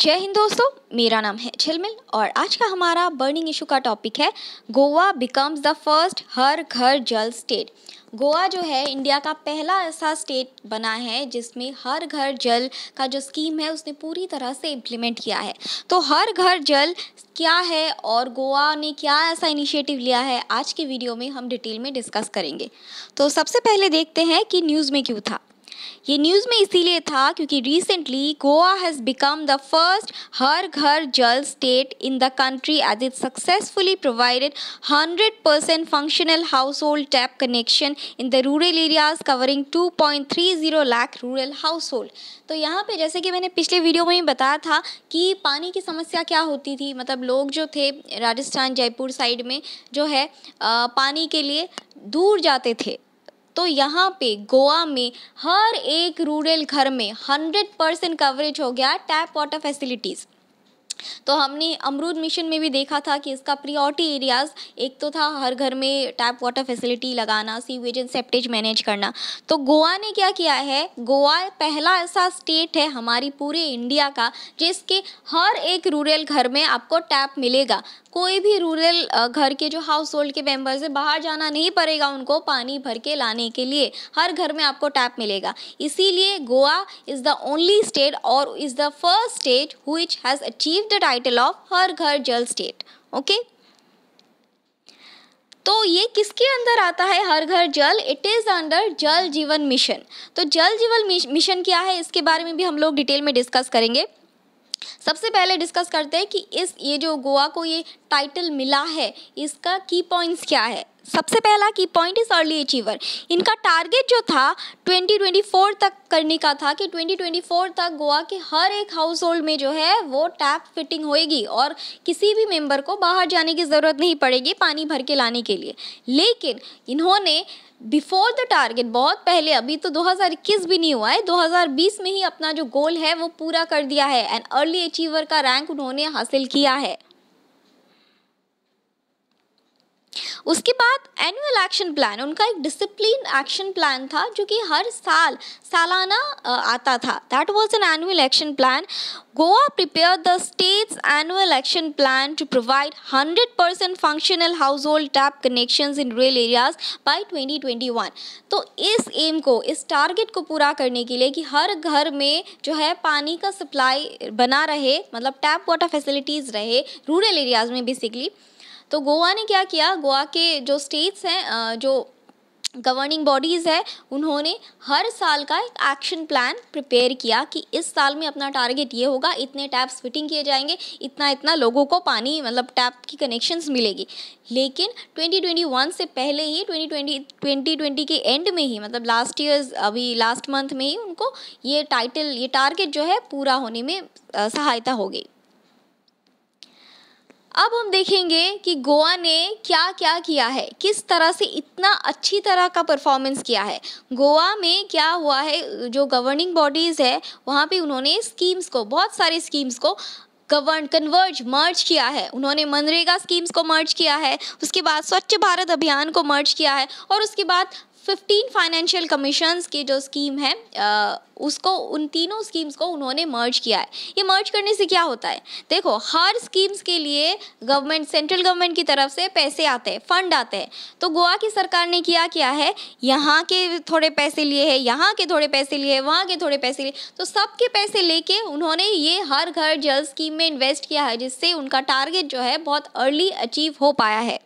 जय हिंद दोस्तों, मेरा नाम है झिलमिल और आज का हमारा बर्निंग इशू का टॉपिक है Goa becomes the first Har Ghar Jal state. Goa जो है इंडिया का पहला ऐसा स्टेट बना है जिसमें हर घर जल का जो स्कीम है उसने पूरी तरह से इम्प्लीमेंट किया है। तो हर घर जल क्या है और गोवा ने क्या ऐसा इनिशिएटिव लिया है, आज के वीडियो में हम डिटेल में डिस्कस करेंगे। तो सबसे पहले देखते हैं कि न्यूज़ में क्यों था। ये न्यूज़ में इसीलिए था क्योंकि recently Goa has become the first Har Ghar Jal state in the country as it successfully provided 100% functional household tap connection in the rural areas covering 2.30 lakh rural household. तो यहाँ पे जैसे कि मैंने पिछले वीडियो में ही बताया था कि पानी की समस्या क्या होती थी, मतलब लोग जो थे राजस्थान जयपुर साइड में जो है पानी के लिए दूर जाते थे। तो यहाँ पे गोवा में हर एक रूरल घर में 100% कवरेज हो गया टैप वाटर फैसिलिटीज़। तो हमने अमरूद मिशन में भी देखा था कि इसका प्रियोरिटी एरियाज़ एक तो था हर घर में टैप वाटर फैसिलिटी लगाना, सीवेज एंड सेप्टेज मैनेज करना। तो गोवा ने क्या किया है, गोवा पहला ऐसा स्टेट है हमारी पूरे इंडिया का जिसके हर एक रूरल घर में आपको टैप मिलेगा। कोई भी रूरल घर के जो हाउस होल्ड के मेंबर्स है बाहर जाना नहीं पड़ेगा उनको पानी भर के लाने के लिए, हर घर में आपको टैप मिलेगा। इसीलिए Goa is the only state और is the first state which has achieved the title of Har Ghar Jal state. Okay, तो ये किसके अंदर आता है हर घर जल? इट इज़ अंडर जल जीवन मिशन। तो जल जीवन मिशन क्या है इसके बारे में भी हम लोग डिटेल में डिस्कस करेंगे। सबसे पहले डिस्कस करते हैं कि ये जो गोवा को ये टाइटल मिला है इसका की पॉइंट्स क्या है। सबसे पहला की पॉइंट इज अर्ली अचीवर। इनका टारगेट जो था 2024 तक करने का था कि 2024 तक गोवा के हर एक हाउस होल्ड में जो है वो टैप फिटिंग होएगी और किसी भी मेंबर को बाहर जाने की ज़रूरत नहीं पड़ेगी पानी भर के लाने के लिए। लेकिन इन्होंने बिफोर द टारगेट, बहुत पहले, अभी तो 2021 भी नहीं हुआ है, 2020 में ही अपना जो गोल है वो पूरा कर दिया है एंड अर्ली अचीवर का रैंक उन्होंने हासिल किया है। उसके बाद एनुअल एक्शन प्लान, उनका एक डिसिप्लिन एक्शन प्लान था जो कि हर सालाना आता था। That was an annual action plan. Goa prepared the state's annual action plan to provide 100% functional household tap connections in rural areas by 2021। तो इस एम को, इस टारगेट को पूरा करने के लिए कि हर घर में जो है पानी का सप्लाई बना रहे, मतलब टैप वाटर फैसिलिटीज़ रहे रूरल एरियाज़ में बेसिकली। तो गोवा ने क्या किया, गोवा के जो स्टेट्स हैं, जो गवर्निंग बॉडीज़ है, उन्होंने हर साल का एक एक्शन प्लान प्रिपेयर किया कि इस साल में अपना टारगेट ये होगा, इतने टैप्स फिटिंग किए जाएंगे, इतना लोगों को पानी, मतलब टैप की कनेक्शंस मिलेगी। लेकिन 2021 से पहले ही 2020 के एंड में ही, मतलब अभी लास्ट मंथ में ही उनको ये टारगेट जो है पूरा होने में सहायता हो गई। अब हम देखेंगे कि गोवा ने क्या क्या किया है, किस तरह से इतना अच्छी तरह का परफॉर्मेंस किया है। गोवा में क्या हुआ है, जो गवर्निंग बॉडीज़ है वहाँ पे उन्होंने स्कीम्स को, बहुत सारी स्कीम्स को मर्ज किया है। उन्होंने मनरेगा स्कीम्स को मर्ज किया है, उसके बाद स्वच्छ भारत अभियान को मर्ज किया है और उसके बाद 15 फाइनेंशियल कमीशंस की जो स्कीम है उसको, उन तीनों स्कीम्स को उन्होंने मर्ज किया है। ये मर्ज करने से क्या होता है, देखो हर स्कीम्स के लिए सेंट्रल गवर्नमेंट की तरफ से पैसे आते हैं, फंड आते हैं। तो गोवा की सरकार ने क्या है, यहाँ के थोड़े पैसे लिए हैं, यहाँ के थोड़े पैसे लिए, वहाँ के थोड़े पैसे लिए, तो सबके पैसे लेके उन्होंने ये हर घर जल स्कीम में इन्वेस्ट किया है, जिससे उनका टारगेट जो है बहुत अर्ली अचीव हो पाया है।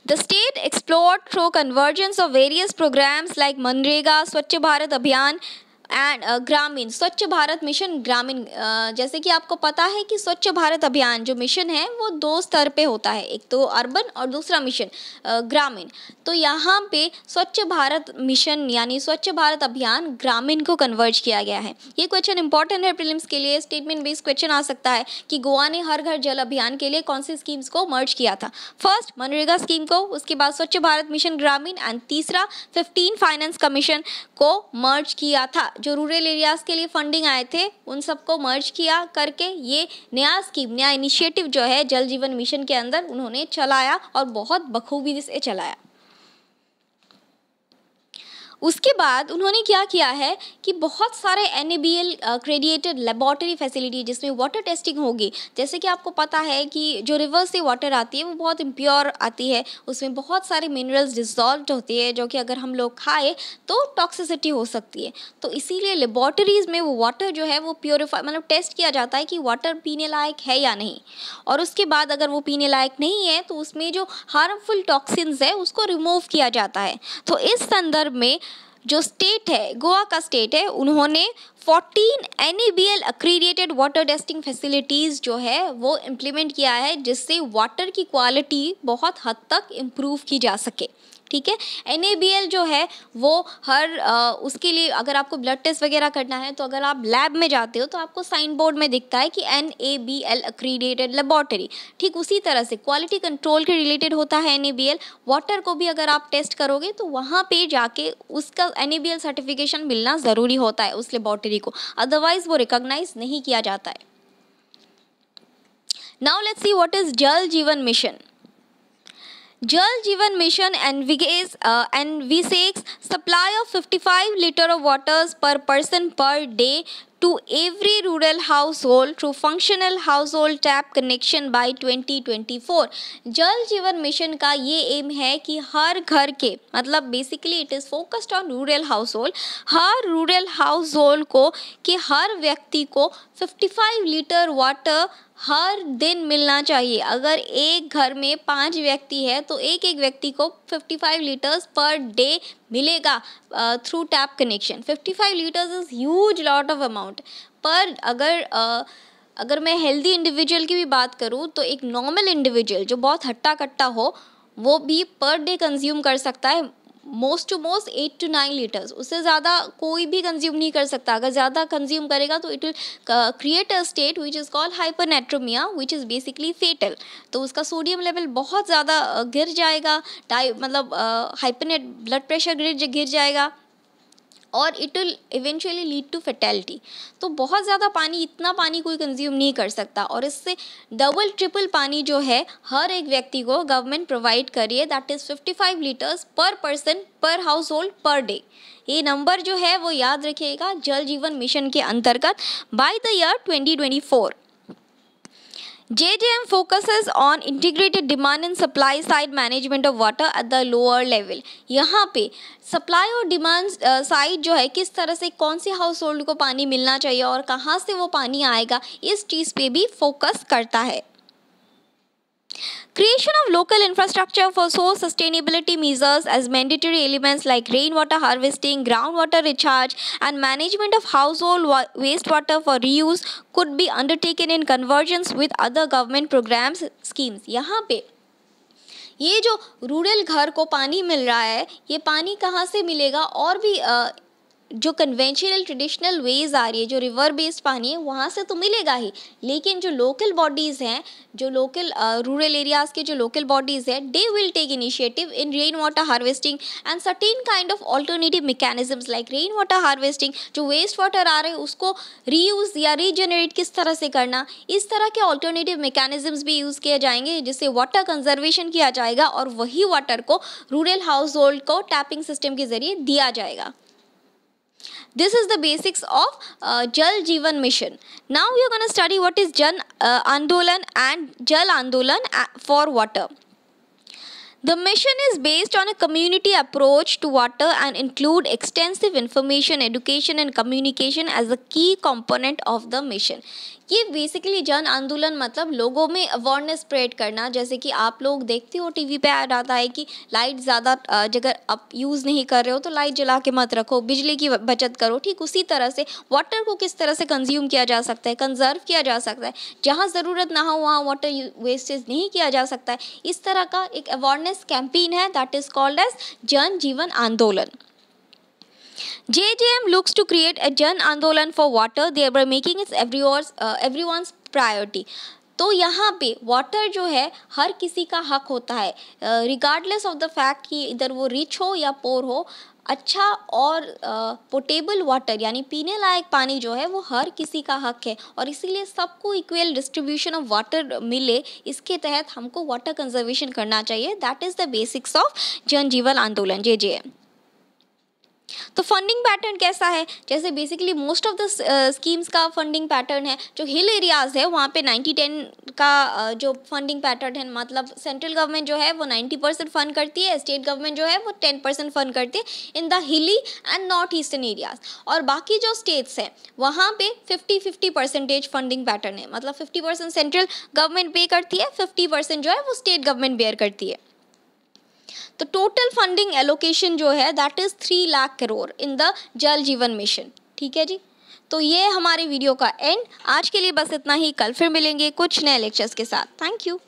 The state explored through convergence of various programs like MNREGA, स्वच्छ भारत अभियान एंड ग्रामीण, स्वच्छ भारत मिशन ग्रामीण। जैसे कि आपको पता है कि स्वच्छ भारत अभियान जो मिशन है वो 2 स्तर पे होता है, एक तो अर्बन और दूसरा मिशन ग्रामीण। तो यहाँ पे स्वच्छ भारत मिशन यानी स्वच्छ भारत अभियान ग्रामीण को कन्वर्ज किया गया है। ये क्वेश्चन इंपॉर्टेंट है प्रीलिम्स के लिए, स्टेटमेंट बेस्ड क्वेश्चन आ सकता है कि गोवा ने हर घर जल अभियान के लिए कौन सी स्कीम्स को मर्ज किया था। फर्स्ट मनरेगा स्कीम को, उसके बाद स्वच्छ भारत मिशन ग्रामीण एंड तीसरा 15 फाइनेंस कमीशन को मर्ज किया था। जो रूरल एरियाज़ के लिए फंडिंग आए थे उन सबको मर्ज किया करके ये नया इनिशिएटिव जो है जल जीवन मिशन के अंदर उन्होंने चलाया और बहुत बखूबी से चलाया। उसके बाद उन्होंने क्या किया है कि बहुत सारे NABL क्रेडिटेड लेबोरेटरी फैसिलिटी जिसमें वाटर टेस्टिंग होगी। जैसे कि आपको पता है कि जो रिवर से वाटर आती है वो बहुत इम्प्योर आती है, उसमें बहुत सारे मिनरल्स डिसॉल्व होती है जो कि अगर हम लोग खाए तो टॉक्सिसिटी हो सकती है। तो इसीलिए लेबोरेटरीज़ में वो वाटर जो है वो प्योरीफाई मतलब टेस्ट किया जाता है कि वाटर पीने लायक है या नहीं, और उसके बाद अगर वो पीने लायक नहीं है तो उसमें जो हार्मफुल टॉक्सिन्स है उसको रिमूव किया जाता है। तो इस संदर्भ में जो स्टेट है, गोवा का स्टेट है, उन्होंने 14 NABL अक्रीडिएटेड वाटर टेस्टिंग फैसिलिटीज़ जो है वो इम्प्लीमेंट किया है, जिससे वाटर की क्वालिटी बहुत हद तक इम्प्रूव की जा सके। ठीक है, NABL जो है वो हर उसके लिए अगर आपको ब्लड टेस्ट वगैरह करना है तो अगर आप लैब में जाते हो तो आपको साइन बोर्ड में दिखता है कि NABL अक्रीडिएटेड लेबोरेटरी। ठीक उसी तरह से क्वालिटी कंट्रोल के रिलेटेड होता है NABL। वाटर को भी अगर आप टेस्ट करोगे तो वहाँ पे जाके उसका NABL सर्टिफिकेशन मिलना ज़रूरी होता है उस लेबोरेटरी को, अदरवाइज़ वो रिकॉग्नाइज नहीं किया जाता है। Now let's see what is जल जीवन mission. Jal Jeevan Mission envisages supply of 55 liters of water per person per day to every rural household through functional household tap connection by 2024। जल जीवन mission का ये एम है कि हर घर के मतलब basically it is focused on rural household, her rural household को कि हर व्यक्ति को 55 लीटर वाटर हर दिन मिलना चाहिए। अगर एक घर में 5 व्यक्ति है तो एक एक व्यक्ति को 55 लीटर्स पर डे मिलेगा through tap connection. 55 litres is huge lot of amount. पर अगर मैं हेल्दी इंडिविजुअल की भी बात करूँ तो एक नॉर्मल इंडिविजुअल जो बहुत हट्टा कट्टा हो वो भी पर डे कंज्यूम कर सकता है most to most 8 to 9 litres. उससे ज़्यादा कोई भी कंज्यूम नहीं कर सकता। अगर ज़्यादा कंज्यूम करेगा तो it will create a state which is called hypernatremia which is basically fatal. तो उसका सोडियम लेवल बहुत ज़्यादा गिर जाएगा, मतलब हाइपरनेट ब्लड प्रेशर गिर जाएगा और it will eventually lead to fatality. तो बहुत ज़्यादा पानी, इतना पानी कोई कंज्यूम नहीं कर सकता, और इससे डबल ट्रिपल पानी जो है हर एक व्यक्ति को गवर्नमेंट प्रोवाइड करिए, दैट इज़ 55 लीटर्स पर पर्सन पर हाउस होल्ड पर डे। ये नंबर जो है वो याद रखिएगा जल जीवन मिशन के अंतर्गत by the year 2024। JJM focuses on integrated demand and supply side management of water at the lower level। यहाँ पे सप्लाई और डिमांड साइड जो है किस तरह से कौन से हाउस होल्ड को पानी मिलना चाहिए और कहाँ से वो पानी आएगा, इस चीज़ पे भी फोकस करता है। Creation of local infrastructure for source sustainability measures as mandatory elements like rainwater harvesting, groundwater recharge, and management of household wastewater for reuse could be undertaken in convergence with other government programs schemes। यहाँ पे ये जो rural घर को पानी मिल रहा है, ये पानी कहाँ से मिलेगा, और भी जो कन्वेंशनल ट्रेडिशनल वेज आ रही है, जो रिवर बेस्ड पानी है वहाँ से तो मिलेगा ही, लेकिन जो लोकल बॉडीज़ हैं, जो लोकल रूरल एरियाज़ के जो लोकल बॉडीज़ हैं, they will take initiative in rain water harvesting and certain kind of alternative mechanisms like rain water harvesting. जो वेस्ट वाटर आ रहे हैं उसको रीयूज़ या रीजनरेट किस तरह से करना, इस तरह के ऑल्टरनेटिव मैकेनिज्म्स भी यूज़ किए जाएंगे, जिससे वाटर कंजर्वेशन किया जाएगा और वही वाटर को रूरल हाउस होल्ड को टैपिंग सिस्टम के ज़रिए दिया जाएगा। This is the basics of Jal Jeevan Mission. Now we are going to study what is Jan Andolan and Jal Andolan for water. The mission is based on a community approach to water and include extensive information, education and communication as a key component of the mission। ये basically जन आंदोलन मतलब लोगों में awareness spread करना। जैसे कि आप लोग देखते हो टीवी पे ऐड आता है कि लाइट ज़्यादा अगर आप यूज़ नहीं कर रहे हो तो लाइट जला के मत रखो, बिजली की बचत करो। ठीक उसी तरह से वाटर को किस तरह से कंज्यूम किया जा सकता है, कंजर्व किया जा सकता है, जहाँ ज़रूरत ना हो वहाँ वाटर वेस्टेज नहीं किया जा सकता है। इस तरह का एक अवेयरनेस कैंपेन है दैट इज़ कॉल्ड एज जन जीवन आंदोलन। JJM looks to create a Jan Andolan for water, thereby making it everyone's priority। तो यहाँ पे वाटर जो है हर किसी का हक होता है, रिगार्डलेस ऑफ द फैक्ट कि इधर वो रिच हो या पोर हो। अच्छा और पोटेबल वाटर यानी पीने लायक पानी जो है वो हर किसी का हक है, और इसीलिए सबको इक्वल डिस्ट्रीब्यूशन ऑफ वाटर मिले, इसके तहत हमको वाटर कंजर्वेशन करना चाहिए। That is the basics of जन जीवन आंदोलन JJM। तो फंडिंग पैटर्न कैसा है, जैसे basically most of the schemes का फंडिंग पैटर्न है, जो हिल एरियाज़ है वहाँ पे 90-10 का जो फंडिंग पैटर्न है, मतलब सेंट्रल गवर्नमेंट जो है वो 90% फंड करती है, स्टेट गवर्नमेंट जो है वो 10% फंड करती है in the hilly and north eastern areas. और बाकी जो स्टेट्स हैं वहाँ पे 50-50% फंडिंग पैटर्न है, मतलब 50% सेंट्रल गवर्नमेंट पे करती है, 50% जो है वो स्टेट गवर्नमेंट बेयर करती है। तो टोटल फंडिंग एलोकेशन जो है that is 3 lakh crore in the जल जीवन मिशन। ठीक है जी, तो ये हमारे वीडियो का एंड। आज के लिए बस इतना ही, कल फिर मिलेंगे कुछ नए लेक्चर्स के साथ। Thank you.